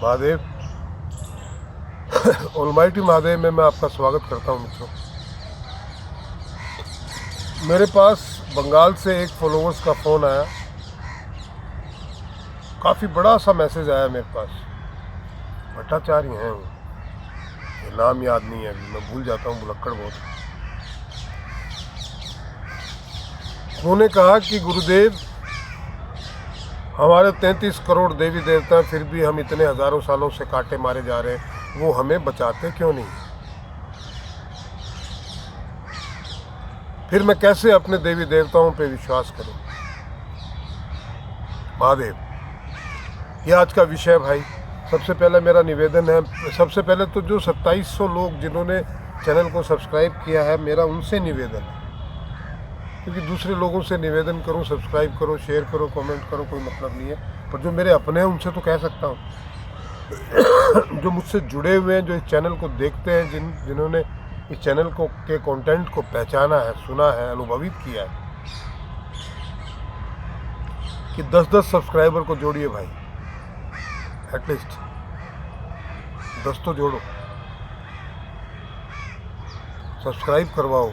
Mahadev almighty Mahadev में मैं आपका स्वागत करता हूं मित्रों। मेरे पास बंगाल से एक फॉलोअर्स का फ़ोन आया, काफ़ी बड़ा सा मैसेज आया मेरे पास। भट्टाचार्य हैं वो, ये नाम याद नहीं है अभी, मैं भूल जाता हूँ, भुलक्कड़ बहुत। उन्होंने कहा कि गुरुदेव, हमारे 33 करोड़ देवी देवता हैं, फिर भी हम इतने हज़ारों सालों से काटे मारे जा रहे हैं, वो हमें बचाते क्यों नहीं? फिर मैं कैसे अपने देवी देवताओं पे विश्वास करूं? महादेव, ये आज का विषय भाई। सबसे पहले मेरा निवेदन है, सबसे पहले तो जो 2700 लोग जिन्होंने चैनल को सब्सक्राइब किया है, मेरा उनसे निवेदन है, क्योंकि दूसरे लोगों से निवेदन करूं सब्सक्राइब करो, शेयर करो, कमेंट करो, कोई मतलब नहीं है। पर जो मेरे अपने हैं उनसे तो कह सकता हूं जो मुझसे जुड़े हुए हैं, जो इस चैनल को देखते हैं, जिन्होंने इस चैनल को के कंटेंट को पहचाना है, सुना है, अनुभवित किया है, कि 10-10 सब्सक्राइबर को जोड़िए भाई, एटलीस्ट 10 तो जोड़ो, सब्सक्राइब करवाओ,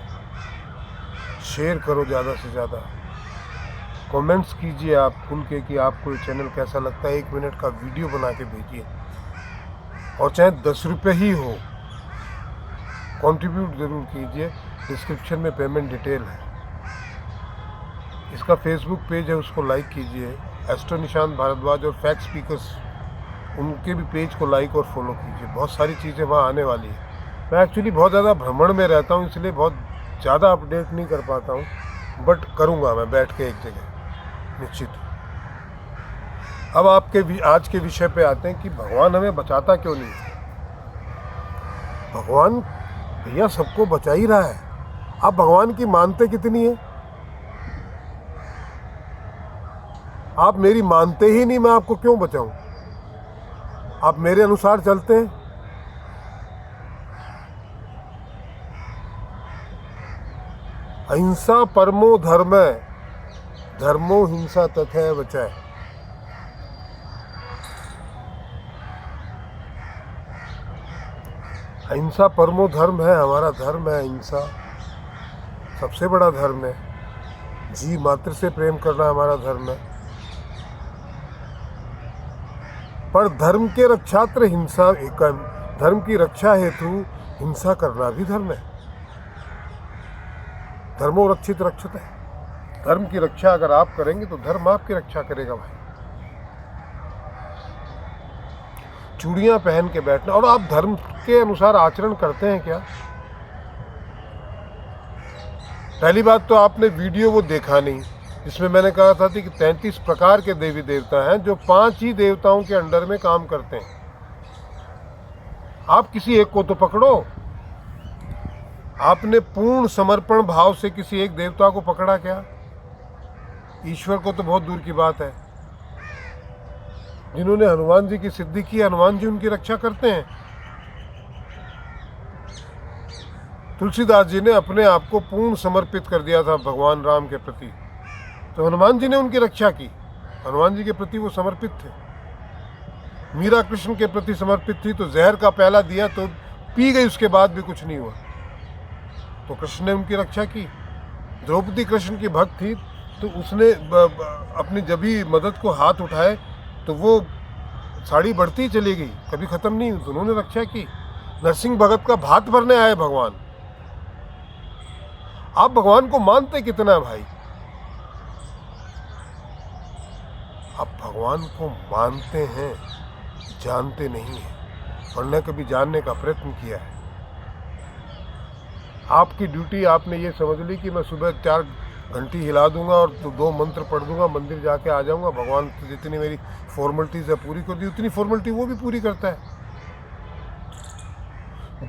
शेयर करो ज़्यादा से ज़्यादा, कमेंट्स कीजिए आप खुल के कि आपको ये चैनल कैसा लगता है। 1 मिनट का वीडियो बना के भेजिए, और चाहे 10 रुपये ही हो, कंट्रीब्यूट ज़रूर कीजिए। डिस्क्रिप्शन में पेमेंट डिटेल है। इसका फेसबुक पेज है, उसको लाइक कीजिए। एस्ट्रो निशांत भारद्वाज और फैक्ट स्पीकर्स, उनके भी पेज को लाइक और फॉलो कीजिए। बहुत सारी चीज़ें वहाँ आने वाली है। मैं एक्चुअली बहुत ज़्यादा भ्रमण में रहता हूँ, इसलिए बहुत ज़्यादा अपडेट नहीं कर पाता हूँ, बट करूँगा मैं बैठ के एक जगह निश्चित। अब आज के विषय पे आते हैं कि भगवान हमें बचाता क्यों नहीं? भगवान भैया सबको बचा ही रहा है। आप भगवान की मानते कितनी है? आप मेरी मानते ही नहीं, मैं आपको क्यों बचाऊं? आप मेरे अनुसार चलते हैं। अहिंसा परमो धर्म, धर्मो हिंसा तथैव च। अहिंसा परमो धर्म है, हमारा धर्म है अहिंसा, सबसे बड़ा धर्म है। जी मात्र से प्रेम करना हमारा धर्म है। पर धर्म के रक्षात्र हिंसा, धर्म की रक्षा हेतु हिंसा करना भी धर्म है। धर्मो रक्षित रक्षित है। धर्म की रक्षा अगर आप करेंगे तो धर्म आपकी रक्षा करेगा भाई। चूड़ियां पहन के बैठना, और आप धर्म के अनुसार आचरण करते हैं क्या? पहली बात तो आपने वीडियो वो देखा नहीं, जिसमें मैंने कहा था कि 33 प्रकार के देवी देवता हैं, जो 5 ही देवताओं के अंडर में काम करते हैं। आप किसी एक को तो पकड़ो। आपने पूर्ण समर्पण भाव से किसी एक देवता को पकड़ा क्या? ईश्वर को तो बहुत दूर की बात है। जिन्होंने हनुमान जी की सिद्धि की, हनुमान जी उनकी रक्षा करते हैं। तुलसीदास जी ने अपने आप को पूर्ण समर्पित कर दिया था भगवान राम के प्रति, तो हनुमान जी ने उनकी रक्षा की। हनुमान जी के प्रति वो समर्पित थे। मीरा कृष्ण के प्रति समर्पित थी, तो जहर का प्याला दिया तो पी गई, उसके बाद भी कुछ नहीं हुआ, तो कृष्ण ने उनकी रक्षा की। द्रौपदी कृष्ण की भक्त थी, तो उसने अपनी जब भी मदद को हाथ उठाए तो वो साड़ी बढ़ती चली गई, कभी खत्म नहीं हुई, तो उन्होंने रक्षा की। नरसिंह भगत का भात भरने आए भगवान। आप भगवान को मानते कितना है भाई? आप भगवान को मानते हैं, जानते नहीं हैं, और न कभी जानने का प्रयत्न किया है। आपकी ड्यूटी, आपने ये समझ ली कि मैं सुबह 4 घंटी हिला दूंगा और 2 मंत्र पढ़ दूंगा, मंदिर जाके आ जाऊंगा, भगवान तो जितनी मेरी फॉर्मेलिटीज है पूरी कर दी, उतनी फॉर्मेलिटी वो भी पूरी करता है।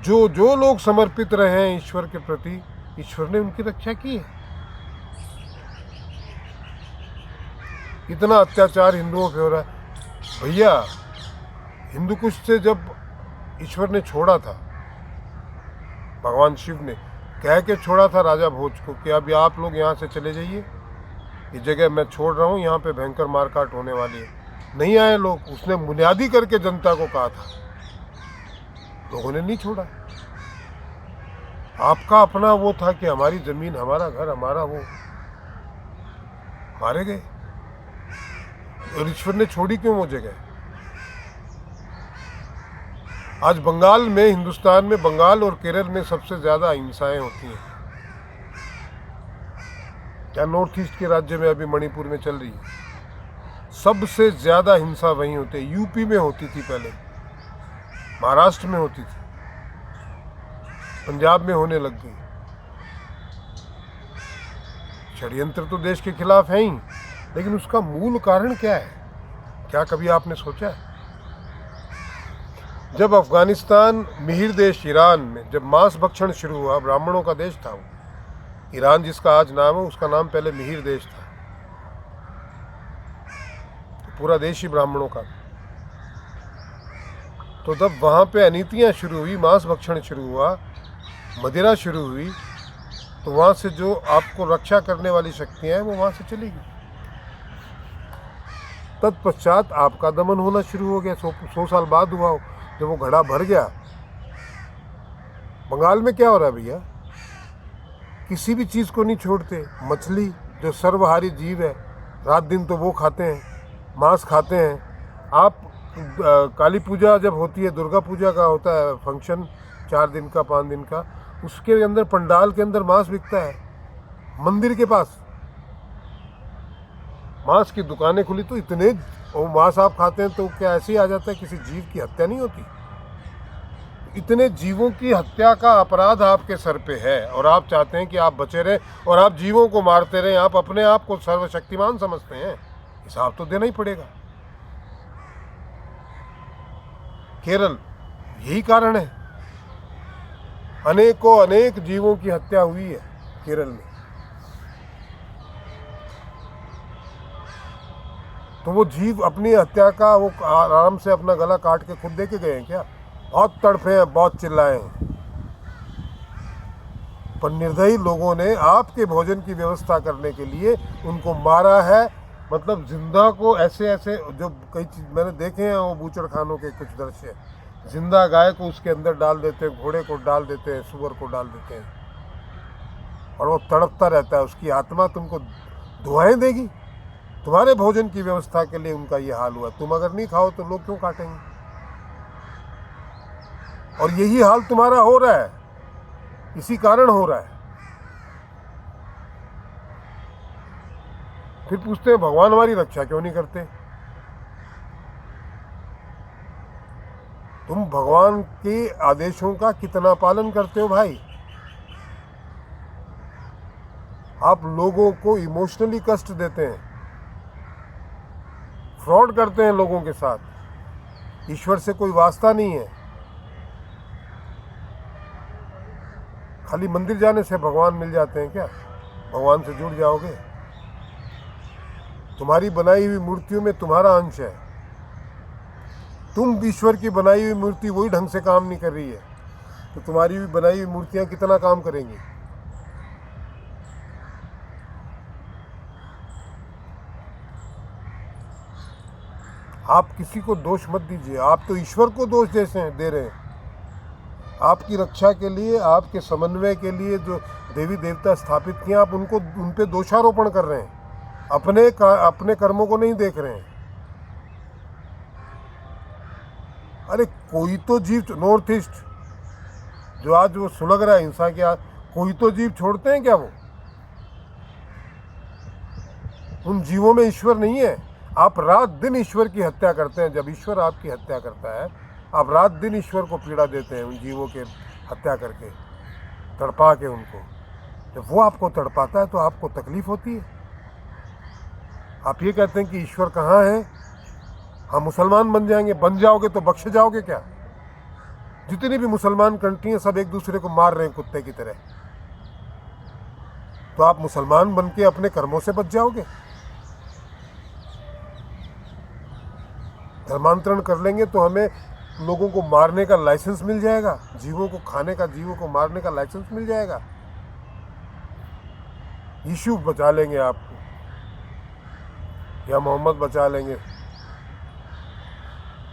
जो लोग समर्पित रहे हैं ईश्वर के प्रति, ईश्वर ने उनकी रक्षा की है। इतना अत्याचार हिंदुओं पे हो रहा है भैया। हिंदू कुश से जब ईश्वर ने छोड़ा था, भगवान शिव ने कह के छोड़ा था राजा भोज को कि अब आप लोग यहाँ से चले जाइए, ये जगह मैं छोड़ रहा हूँ, यहाँ पे भयंकर मारकाट होने वाली है। नहीं आए लोग, उसने बुनियादी करके जनता को कहा था, लोगों ने नहीं छोड़ा। आपका अपना वो था कि हमारी जमीन, हमारा घर, हमारा वो, मारे गए। और ईश्वर ने छोड़ी क्यों वो जगह? आज बंगाल में, हिंदुस्तान में बंगाल और केरल में सबसे ज्यादा हिंसाएं होती हैं। क्या नॉर्थ ईस्ट के राज्य में, अभी मणिपुर में चल रही है, सबसे ज्यादा हिंसा वहीं होती है। यूपी में होती थी पहले, महाराष्ट्र में होती थी, पंजाब में होने लग गई। षड्यंत्र तो देश के खिलाफ है ही, लेकिन उसका मूल कारण क्या है? क्या कभी आपने सोचा है? जब अफगानिस्तान, मिहिर देश ईरान में जब मांस भक्षण शुरू हुआ, ब्राह्मणों का देश था वो, ईरान जिसका आज नाम है, उसका नाम पहले मिहिर देश था, तो पूरा देश ही ब्राह्मणों का। तो जब वहाँ पे अनीतियाँ शुरू हुई, मांस भक्षण शुरू हुआ, मदिरा शुरू हुई, तो वहाँ से जो आपको रक्षा करने वाली शक्तियाँ हैं वो वहाँ से चली गई। तत्पश्चात आपका दमन होना शुरू हो गया। 100 साल बाद हुआ, जब वो घड़ा भर गया। बंगाल में क्या हो रहा है भैया? किसी भी चीज़ को नहीं छोड़ते। मछली जो सर्वहारी जीव है, रात दिन तो वो खाते हैं, मांस खाते हैं। आप काली पूजा जब होती है, दुर्गा पूजा का होता है फंक्शन 4 दिन का 5 दिन का, उसके अंदर पंडाल के अंदर मांस बिकता है। मंदिर के पास मांस की दुकानें खुली, तो इतने वो मांस आप खाते हैं तो क्या ऐसे ही आ जाता है? किसी जीव की हत्या नहीं होती। इतने जीवों की हत्या का अपराध आपके सर पे है, और आप चाहते हैं कि आप बचे रहें और आप जीवों को मारते रहें। आप अपने आप को सर्वशक्तिमान समझते हैं, हिसाब तो देना ही पड़ेगा। केरल, यही कारण है, अनेक जीवों की हत्या हुई है केरल में। तो वो जीव अपनी हत्या का वो आराम से अपना गला काट के खुद दे के गए हैं क्या? बहुत तड़फे हैं, बहुत चिल्लाए हैं, पर निर्दयी लोगों ने आपके भोजन की व्यवस्था करने के लिए उनको मारा है। मतलब जिंदा को ऐसे जो कई चीज मैंने देखे हैं, वो बूचड़ खानों के कुछ दृश्य, जिंदा गाय को उसके अंदर डाल देते हैं, घोड़े को डाल देते हैं, सुअर को डाल देते हैं, और वो तड़पता रहता है। उसकी आत्मा तुमको दुआएं देगी। तुम्हारे भोजन की व्यवस्था के लिए उनका ये हाल हुआ। तुम अगर नहीं खाओ तो लोग क्यों काटेंगे? और यही हाल तुम्हारा हो रहा है, इसी कारण हो रहा है। फिर पूछते हैं भगवान हमारी रक्षा क्यों नहीं करते? तुम भगवान के आदेशों का कितना पालन करते हो भाई? आप लोगों को इमोशनली कष्ट देते हैं, फ्रॉड करते हैं लोगों के साथ। ईश्वर से कोई वास्ता नहीं है। खाली मंदिर जाने से भगवान मिल जाते हैं क्या? भगवान से जुड़ जाओगे? तुम्हारी बनाई हुई मूर्तियों में तुम्हारा अंश है। तुम ईश्वर की बनाई हुई मूर्ति वही ढंग से काम नहीं कर रही है, तो तुम्हारी भी बनाई हुई मूर्तियां कितना काम करेंगी? आप किसी को दोष मत दीजिए, आप तो ईश्वर को दोष दे रहे हैं। आपकी रक्षा के लिए, आपके समन्वय के लिए जो देवी देवता स्थापित किए, आप उन पे दोषारोपण कर रहे हैं, अपने कर्मों को नहीं देख रहे हैं। अरे कोई तो जीव, नॉर्थ ईस्ट जो आज वो सुलग रहा है हिंसा के, कोई तो जीव छोड़ते हैं क्या? वो उन जीवों में ईश्वर नहीं है। आप रात दिन ईश्वर की हत्या करते हैं। जब ईश्वर आपकी हत्या करता है, आप रात दिन ईश्वर को पीड़ा देते हैं उन जीवों के हत्या करके, तड़पा के उनको। जब वो आपको तड़पाता है तो आपको तकलीफ होती है। आप ये कहते हैं कि ईश्वर कहाँ है? हम मुसलमान बन जाएंगे। बन जाओगे तो बख्शे जाओगे क्या? जितनी भी मुसलमान कंट्री हैं, सब एक दूसरे को मार रहे हैं कुत्ते की तरह। तो आप मुसलमान बन के अपने कर्मों से बच जाओगे। धर्मांतरण कर लेंगे तो हमें लोगों को मारने का लाइसेंस मिल जाएगा, जीवों को खाने का, जीवों को मारने का लाइसेंस मिल जाएगा। यीशु बचा लेंगे आपको, या मोहम्मद बचा लेंगे,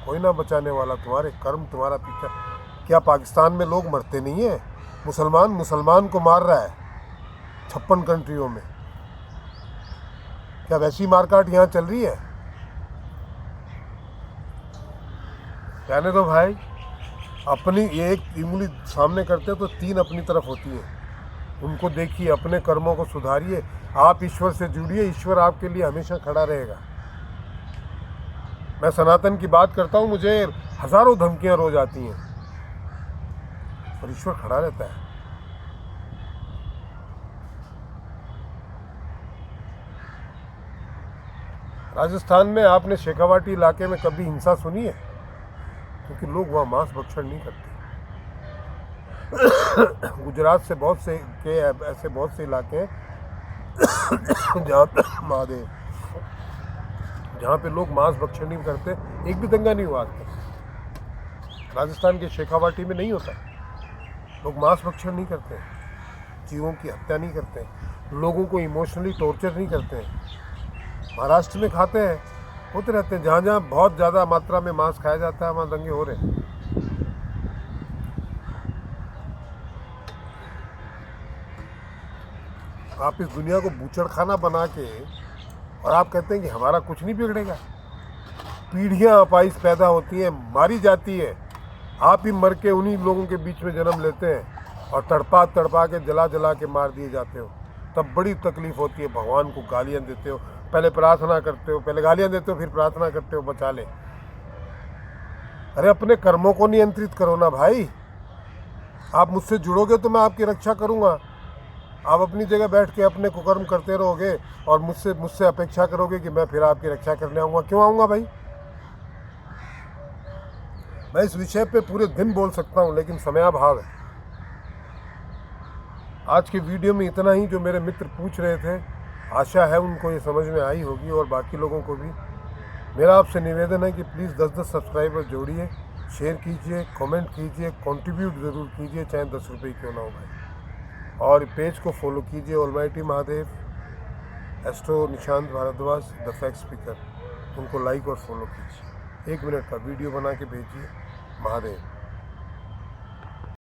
कोई ना बचाने वाला, तुम्हारे कर्म तुम्हारा पीछा। क्या पाकिस्तान में लोग मरते नहीं हैं? मुसलमान को मार रहा है 56 कंट्रियों में। क्या वैसी मारकाट यहाँ चल रही है? कहने दो भाई, अपनी एक उंगली सामने करते तो 3 अपनी तरफ होती है। उनको देखिए, अपने कर्मों को सुधारिए, आप ईश्वर से जुड़िए, ईश्वर आपके लिए हमेशा खड़ा रहेगा। मैं सनातन की बात करता हूँ, मुझे हजारों धमकियां रोज आती हैं, पर ईश्वर खड़ा रहता है। राजस्थान में आपने शेखावाटी इलाके में कभी हिंसा सुनी है? क्योंकि लोग वहाँ मांस भक्षण नहीं करते। गुजरात से बहुत से ऐसे बहुत से इलाके हैं जहाँ पे महादेव, जहाँ पे लोग मांस भक्षण नहीं करते, एक भी दंगा नहीं हुआ आज तक। राजस्थान के शेखावाटी में नहीं होता। लोग मांस भक्षण नहीं करते, जीवों की हत्या नहीं करते, लोगों को इमोशनली टॉर्चर नहीं करते। महाराष्ट्र में खाते हैं, होते रहते हैं। जहाँ जहाँ बहुत ज़्यादा मात्रा में मांस खाया जाता है, वहाँ दंगे हो रहे हैं। आप इस दुनिया को बूचड़खाना बना के और आप कहते हैं कि हमारा कुछ नहीं बिगड़ेगा। पीढ़ियाँ अपाइस पैदा होती हैं, मारी जाती है, आप ही मर के उन्हीं लोगों के बीच में जन्म लेते हैं और तड़पा तड़पा के जला के मार दिए जाते हो। तब बड़ी तकलीफ होती है। भगवान को गालियाँ देते हो, पहले प्रार्थना करते हो, पहले गालियाँ देते हो, फिर प्रार्थना करते हो बचा ले। अरे अपने कर्मों को नियंत्रित करो ना भाई। आप मुझसे जुड़ोगे तो मैं आपकी रक्षा करूँगा। आप अपनी जगह बैठ के अपने कुकर्म करते रहोगे और मुझसे अपेक्षा करोगे कि मैं फिर आपकी रक्षा करने आऊँगा। क्यों आऊँगा भाई? मैं इस विषय पे पूरे दिन बोल सकता हूँ, लेकिन समयाभाव है। आज के वीडियो में इतना ही। जो मेरे मित्र पूछ रहे थे, आशा है उनको ये समझ में आई होगी और बाकी लोगों को भी। मेरा आपसे निवेदन है कि प्लीज़ 10-10 सब्सक्राइबर जोड़िए, शेयर कीजिए, कमेंट कीजिए, कंट्रीब्यूट ज़रूर कीजिए, चाहे 10 रुपये क्यों ना हो भाई। और पेज को फॉलो कीजिए, almighty Mahadev, astro Nishant Bharadwaj, the fact speaker. उनको लाइक और फॉलो कीजिए। 1 मिनट का वीडियो बना के भेजिए। महादेव।